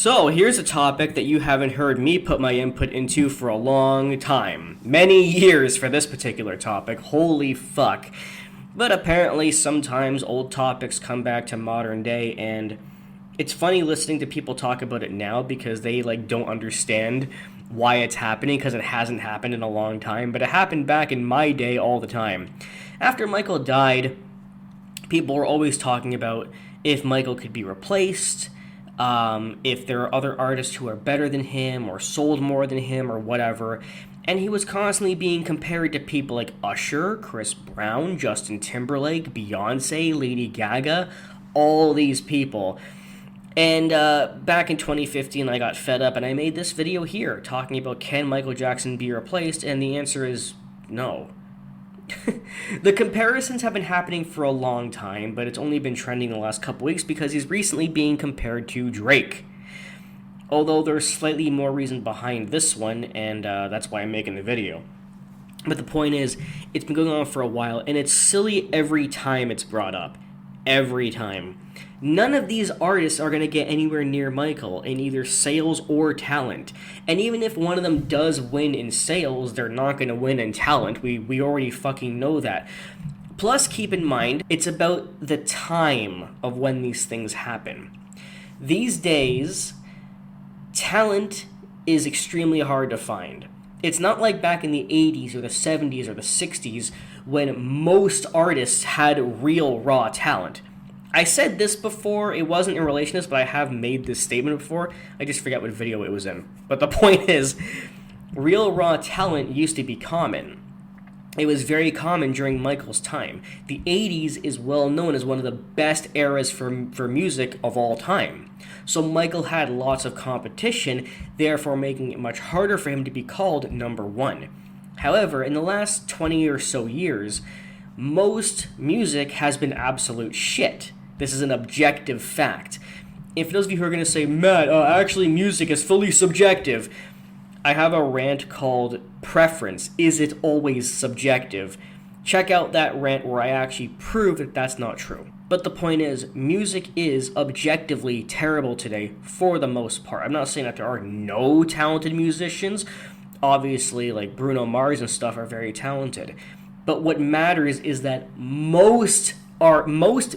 So, here's a topic that you haven't heard me put my input into for a long time. Many years for this particular topic. Holy fuck. But apparently, sometimes old topics come back to modern day, and it's funny listening to people talk about it now because they don't understand why it's happening because it hasn't happened in a long time, but it happened back in my day all the time. After Michael died, people were always talking about if Michael could be replaced, if there are other artists who are better than him or sold more than him or whatever. And he was constantly being compared to people like Usher, Chris Brown, Justin Timberlake, Beyonce, Lady Gaga, all these people. And back in 2015, I got fed up and I made this video here talking about can Michael Jackson be replaced, and the answer is no. The comparisons have been happening for a long time, but it's only been trending the last couple weeks because he's recently being compared to Drake. Although there's slightly more reason behind this one, and that's why I'm making the video. But the point is, it's been going on for a while, and it's silly every time it's brought up. Every time. None of these artists are going to get anywhere near Michael in either sales or talent. And even if one of them does win in sales, they're not going to win in talent. We already fucking know that. Plus, keep in mind, it's about the time of when these things happen. These days, talent is extremely hard to find. It's not like back in the 80s or the 70s or the 60s when most artists had real raw talent. I said this before, it wasn't in relation to this, but I have made this statement before. I just forget what video it was in. But the point is, real raw talent used to be common. It was very common during Michael's time. The 80s is well known as one of the best eras for music of all time. So Michael had lots of competition, therefore making it much harder for him to be called number one. However, in the last 20 or so years, most music has been absolute shit. This is an objective fact. If those of you who are going to say, Matt, actually music is fully subjective, I have a rant called Preference. Is it always subjective? Check out that rant where I actually prove that that's not true. But the point is, music is objectively terrible today for the most part. I'm not saying that there are no talented musicians. Obviously, like Bruno Mars and stuff are very talented. But what matters is that most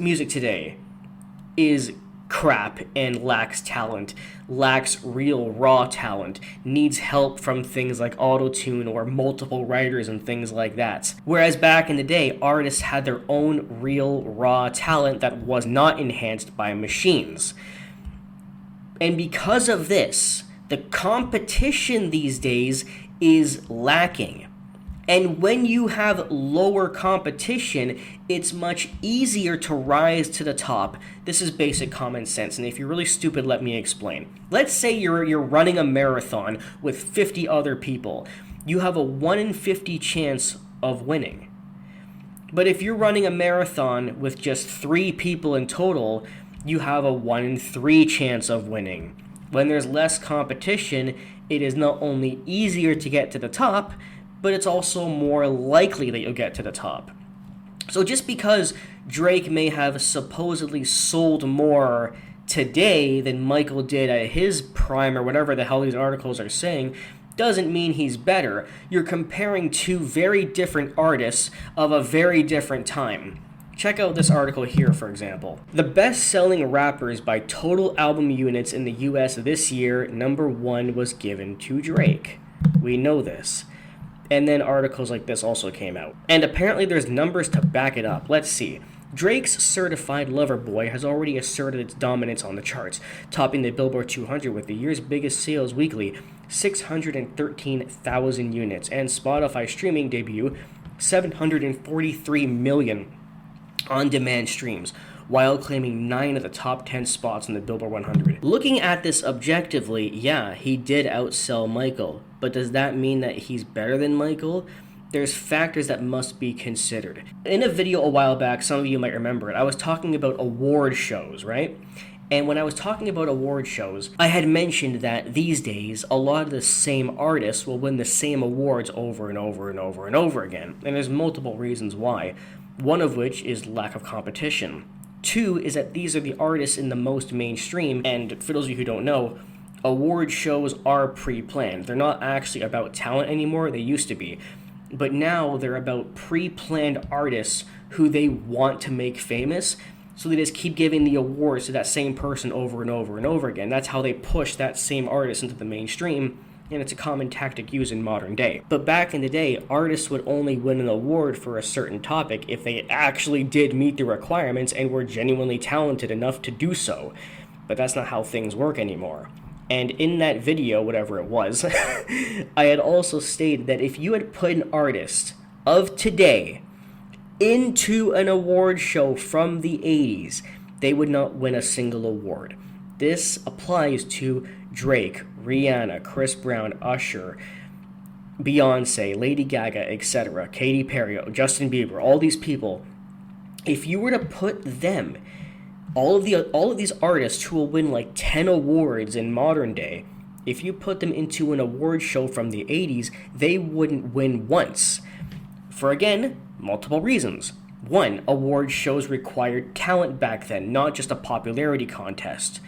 music today is crap and lacks talent, lacks real raw talent, needs help from things like auto-tune or multiple writers and things like that. Whereas back in the day, artists had their own real raw talent that was not enhanced by machines. And because of this, the competition these days is lacking. And when you have lower competition, it's much easier to rise to the top. This is basic common sense, and if you're really stupid, let me explain. Let's say you're running a marathon with 50 other people. You have a 1 in 50 chance of winning. But if you're running a marathon with just 3 people in total, you have a 1 in 3 chance of winning. When there's less competition, it is not only easier to get to the top, but it's also more likely that you'll get to the top. So just because Drake may have supposedly sold more today than Michael did at his prime or whatever the hell these articles are saying, doesn't mean he's better. You're comparing two very different artists of a very different time. Check out this article here, for example. The best-selling rappers by total album units in the US this year, number 1 was given to Drake. We know this. And then articles like this also came out. And apparently there's numbers to back it up. Let's see. Drake's Certified Lover Boy has already asserted its dominance on the charts, topping the Billboard 200 with the year's biggest sales weekly, 613,000 units, and Spotify streaming debut, 743 million on-demand streams, while claiming 9 of the top 10 spots in the Billboard 100. Looking at this objectively, yeah, he did outsell Michael, but does that mean that he's better than Michael? There's factors that must be considered. In a video a while back, some of you might remember it, I was talking about award shows, right? And when I was talking about award shows, I had mentioned that these days, a lot of the same artists will win the same awards over and over and over again. And there's multiple reasons why, one of which is lack of competition. Two is that these are the artists in the most mainstream, and for those of you who don't know, award shows are pre-planned. They're not actually about talent anymore, they used to be. But now they're about pre-planned artists who they want to make famous, so they just keep giving the awards to that same person over and over and over again. That's how they push that same artist into the mainstream, and it's a common tactic used in modern day. But back in the day, artists would only win an award for a certain topic if they actually did meet the requirements and were genuinely talented enough to do so. But that's not how things work anymore. And in that video, whatever it was, I had also stated that if you had put an artist of today into an award show from the 80s, they would not win a single award. This applies to Drake, Rihanna, Chris Brown, Usher, Beyonce, Lady Gaga, etc., Katy Perry, Justin Bieber, all these people. If you were to put them, all of these artists who will win like 10 awards in modern day, if you put them into an award show from the 80s, they wouldn't win once. For again, multiple reasons. One, award shows required talent back then, not just a popularity contest.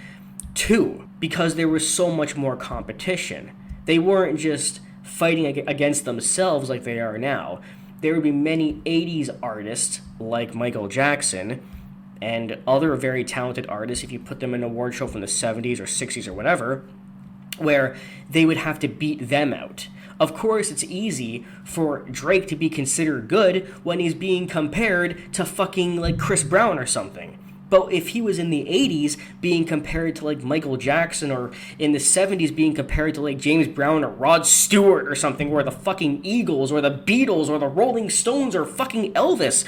Two, because there was so much more competition. They weren't just fighting against themselves like they are now. There would be many 80s artists like Michael Jackson and other very talented artists, if you put them in an award show from the 70s or 60s or whatever, where they would have to beat them out. Of course, it's easy for Drake to be considered good when he's being compared to fucking like Chris Brown or something. But if he was in the 80s being compared to like Michael Jackson, or in the 70s being compared to like James Brown or Rod Stewart or something, or the fucking Eagles or the Beatles or the Rolling Stones or fucking Elvis,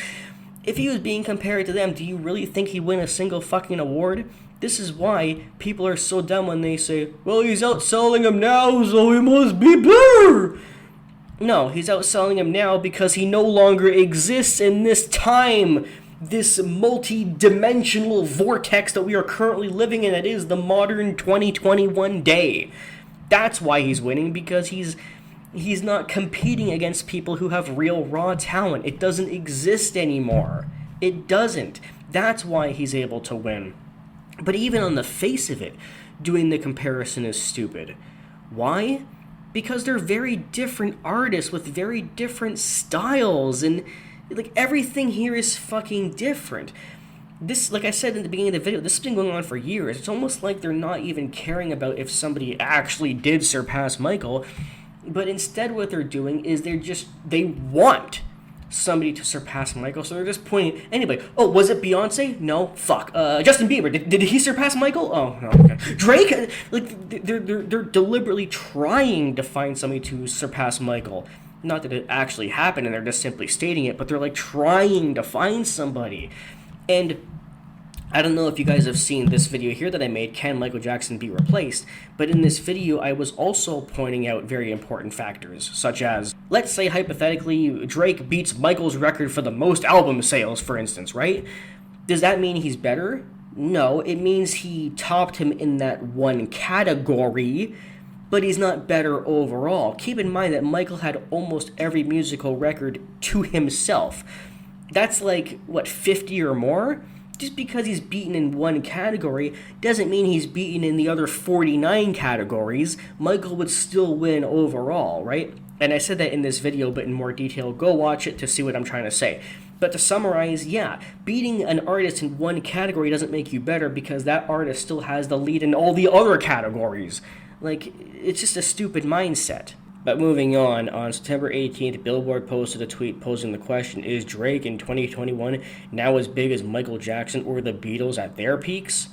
if he was being compared to them, do you really think he'd win a single fucking award? This is why people are so dumb when they say, well, he's outselling him now, so he must be better. No, he's outselling him now because he no longer exists in this time, this multi-dimensional vortex that we are currently living in. It is the modern 2021 day. That's why he's winning, because he's not competing against people who have real raw talent. It doesn't exist anymore. It doesn't. That's why he's able to win. But even on the face of it, doing the comparison is stupid. Why? Because they're very different artists with very different styles, and like everything here is fucking different. This, like I said in the beginning of the video, this has been going on for years. It's almost like they're not even caring about if somebody actually did surpass Michael. But instead what they're doing is they want somebody to surpass Michael, so they're just pointing anybody. Oh, was it Beyonce? No, fuck. Justin Bieber, did he surpass Michael? Oh, no, okay. Drake? Like, they're deliberately trying to find somebody to surpass Michael. Not that it actually happened and they're just simply stating it, but they're like trying to find somebody. And I don't know if you guys have seen this video here that I made, Can Michael Jackson Be Replaced? But in this video, I was also pointing out very important factors, such as, let's say hypothetically, Drake beats Michael's record for the most album sales, for instance, right? Does that mean he's better? No, it means he topped him in that one category, but he's not better overall. Keep in mind that Michael had almost every musical record to himself. That's like, 50 or more? Just because he's beaten in one category doesn't mean he's beaten in the other 49 categories. Michael would still win overall, right? And I said that in this video, but in more detail. Go watch it to see what I'm trying to say. But to summarize, yeah, beating an artist in one category doesn't make you better because that artist still has the lead in all the other categories. Like, it's just a stupid mindset. But moving on September 18th, Billboard posted a tweet posing the question, is Drake in 2021 now as big as Michael Jackson or the Beatles at their peaks?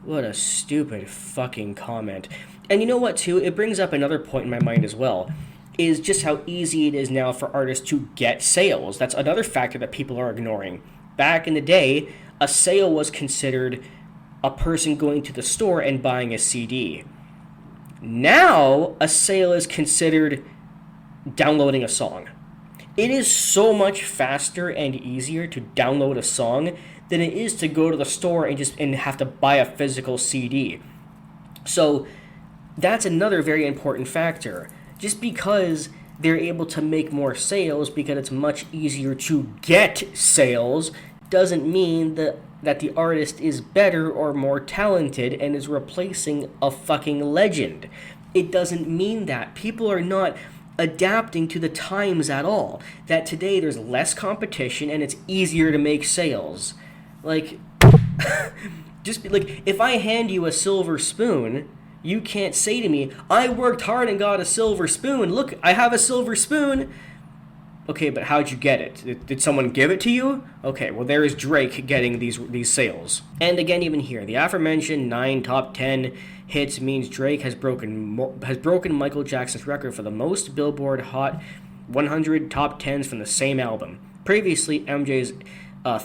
What a stupid fucking comment. And you know what, too? It brings up another point in my mind as well, is just how easy it is now for artists to get sales. That's another factor that people are ignoring. Back in the day, a sale was considered a person going to the store and buying a CD. Now, a sale is considered downloading a song. It is so much faster and easier to download a song than it is to go to the store and have to buy a physical CD. So that's another very important factor. Just because they're able to make more sales, because it's much easier to get sales, doesn't mean that the artist is better or more talented and is replacing a fucking legend. It doesn't mean that. People are not adapting to the times at all. That today there's less competition and it's easier to make sales. Like, just be like, if I hand you a silver spoon, you can't say to me, I worked hard and got a silver spoon. Look, I have a silver spoon. Okay, but how'd you get it? Did someone give it to you? Okay, well, there is Drake getting these sales. And again, even here, the aforementioned 9 top 10 hits means Drake has broken Michael Jackson's record for the most Billboard Hot 100 top 10s from the same album. Previously, MJ's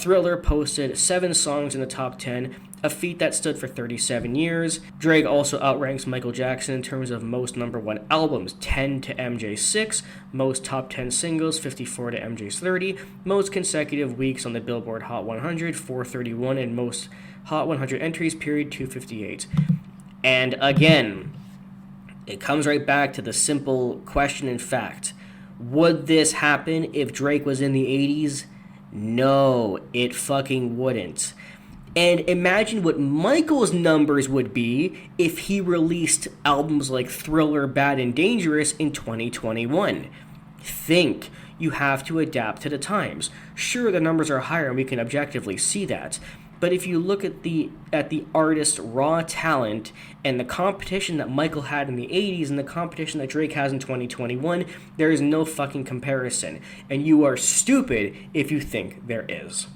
Thriller posted 7 songs in the top 10, a feat that stood for 37 years. Drake also outranks Michael Jackson in terms of most number 1 albums, 10 to MJ's 6, most top 10 singles, 54 to MJ's 30, most consecutive weeks on the Billboard Hot 100, 431, and most Hot 100 entries, period, 258. And again, it comes right back to the simple question and fact. Would this happen if Drake was in the 80s? No, it fucking wouldn't. And imagine what Michael's numbers would be if he released albums like Thriller, Bad and Dangerous in 2021. Think. You have to adapt to the times. Sure, the numbers are higher and we can objectively see that. But if you look at the artist's raw talent and the competition that Michael had in the 80s and the competition that Drake has in 2021, there is no fucking comparison. And you are stupid if you think there is.